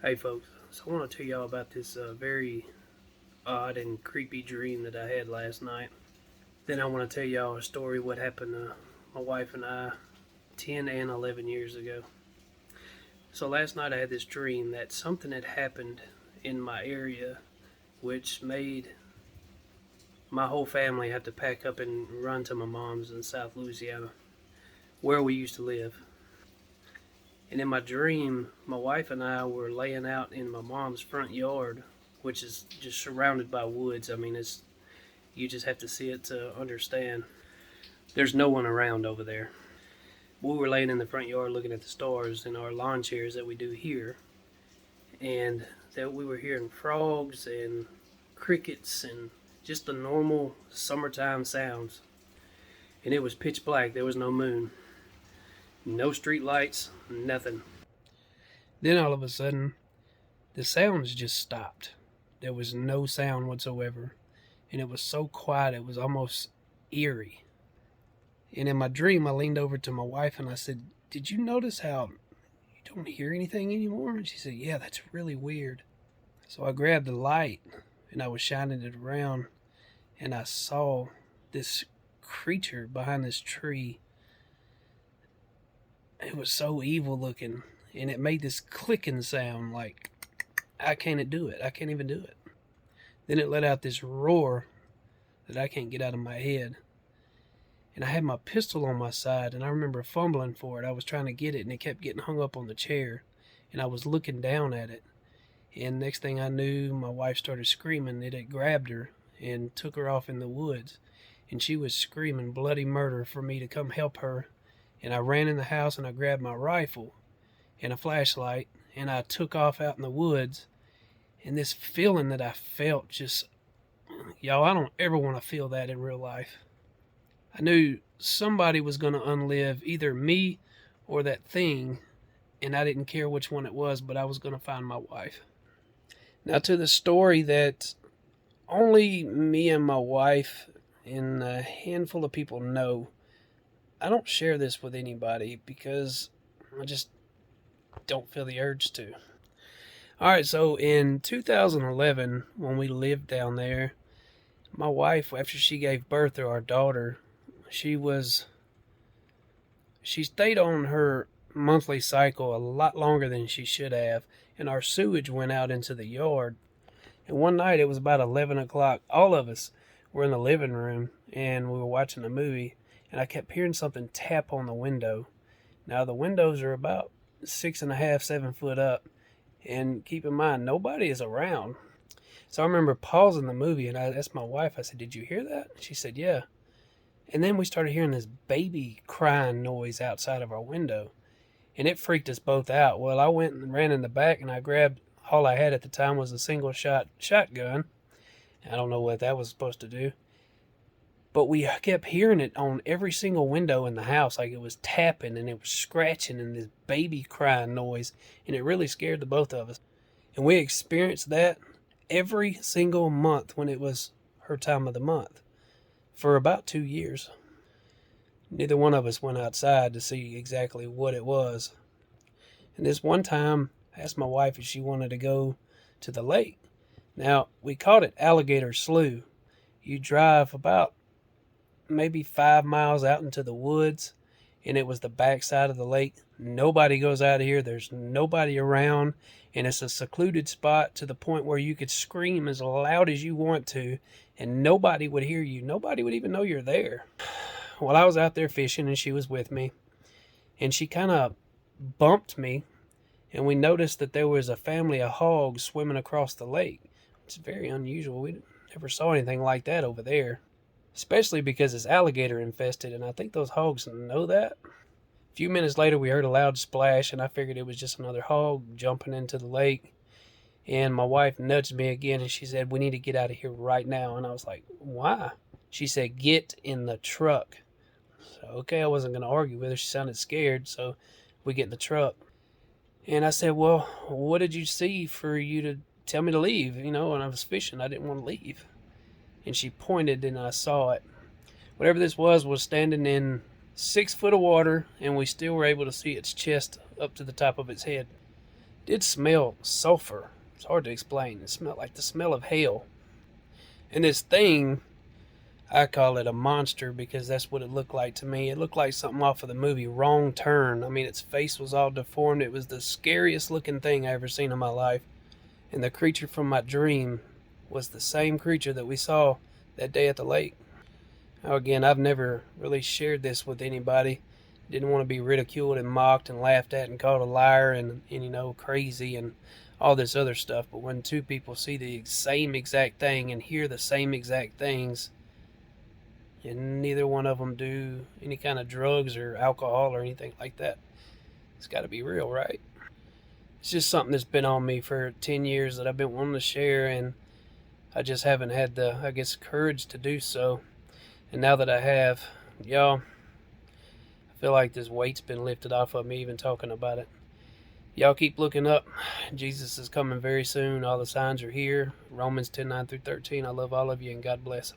Hey folks, so I want to tell y'all about this very odd and creepy dream that I had last night. Then I want to tell y'all a story what happened to my wife and I 10 and 11 years ago. So last night I had this dream that something had happened in my area which made my whole family have to pack up and run to my mom's in South Louisiana, where we used to live. And in my dream, my wife and I were laying out in my mom's front yard, which is just surrounded by woods. I mean, it's you just have to see it to understand. There's no one around over there. We were laying in the front yard looking at the stars in our lawn chairs that we do here, and that we were hearing frogs and crickets and just the normal summertime sounds. And it was pitch black. There was no moon, no street lights, nothing. Then all of a sudden, the sounds just stopped. There was no sound whatsoever, and it was so quiet it was almost eerie. And in my dream, I leaned over to my wife and I said, "Did you notice how you don't hear anything anymore?" And she said, "Yeah, that's really weird." So I grabbed the light and I was shining it around, and I saw this creature behind this tree. It was so evil looking, and it made this clicking sound like I can't do it. I can't even do it. Then it let out this roar that I can't get out of my head. And I had my pistol on my side, and I remember fumbling for it. I was trying to get it, and it kept getting hung up on the chair. And I was looking down at it. And next thing I knew, my wife started screaming. It had grabbed her and took her off in the woods. And she was screaming bloody murder for me to come help her. And I ran in the house and I grabbed my rifle and a flashlight, and I took off out in the woods. And this feeling that I felt just, y'all, I don't ever want to feel that in real life. I knew somebody was going to unlive either me or that thing, and I didn't care which one it was, but I was going to find my wife. Now, to the story that only me and my wife and a handful of people know, I don't share this with anybody because I just don't feel the urge to. All right, so in 2011, when we lived down there, my wife, after she gave birth to our daughter, she stayed on her monthly cycle a lot longer than she should have, and our sewage went out into the yard. And one night, it was about 11 o'clock. All of us were in the living room, and we were watching a movie, and I kept hearing something tap on the window. Now, the windows are about 6.5, 7 foot up, and keep in mind, nobody is around. So I remember pausing the movie, and I asked my wife, I said, "Did you hear that?" She said, "Yeah." And then we started hearing this baby crying noise outside of our window, and it freaked us both out. Well, I went and ran in the back, and I grabbed, all I had at the time was a single shot shotgun. I don't know what that was supposed to do, but we kept hearing it on every single window in the house, like it was tapping and it was scratching and this baby crying noise, and it really scared the both of us. And we experienced that every single month when it was her time of the month for about 2 years. Neither one of us went outside to see exactly what it was. And this one time, I asked my wife if she wanted to go to the lake. Now, we called it Alligator Slough. You drive about maybe 5 miles out into the woods, and it was the backside of the lake. Nobody goes out of here. There's nobody around, and it's a secluded spot to the point where you could scream as loud as you want to, and nobody would hear you. Nobody would even know you're there. Well, I was out there fishing, and she was with me, and she kind of bumped me, and we noticed that there was a family of hogs swimming across the lake. It's very unusual. We never saw anything like that over there, especially because it's alligator infested, and I think those hogs know that. A few minutes later, we heard a loud splash, and I figured it was just another hog jumping into the lake. And my wife nudged me again, and she said, "We need to get out of here right now." And I was like, "Why?" She said, "Get in the truck." So, okay, I wasn't going to argue with her. She sounded scared, so we get in the truck. And I said, "Well, what did you see for you to tell me to leave?" And I was fishing. I didn't want to leave. And she pointed, and I saw it. Whatever this was standing in 6 foot of water, and we still were able to see its chest up to the top of its head. did smell sulfur. It's hard to explain. It smelled like the smell of hell. And this thing, I call it a monster because that's what it looked like to me. It looked like something off of the movie Wrong Turn. I mean, its face was all deformed. It was the scariest looking thing I ever seen in my life. And the creature from my dream was the same creature that we saw that day at the lake. Now, again, I've never really shared this with anybody. Didn't want to be ridiculed and mocked and laughed at and called a liar and crazy and all this other stuff. But when two people see the same exact thing and hear the same exact things, and neither one of them do any kind of drugs or alcohol or anything like that, it's got to be real, right? It's just something that's been on me for 10 years that I've been wanting to share, and I just haven't had the, courage to do so. And now that I have, y'all, I feel like this weight's been lifted off of me even talking about it. Y'all keep looking up. Jesus is coming very soon. All the signs are here. Romans 10:9-13. I love all of you, and God bless.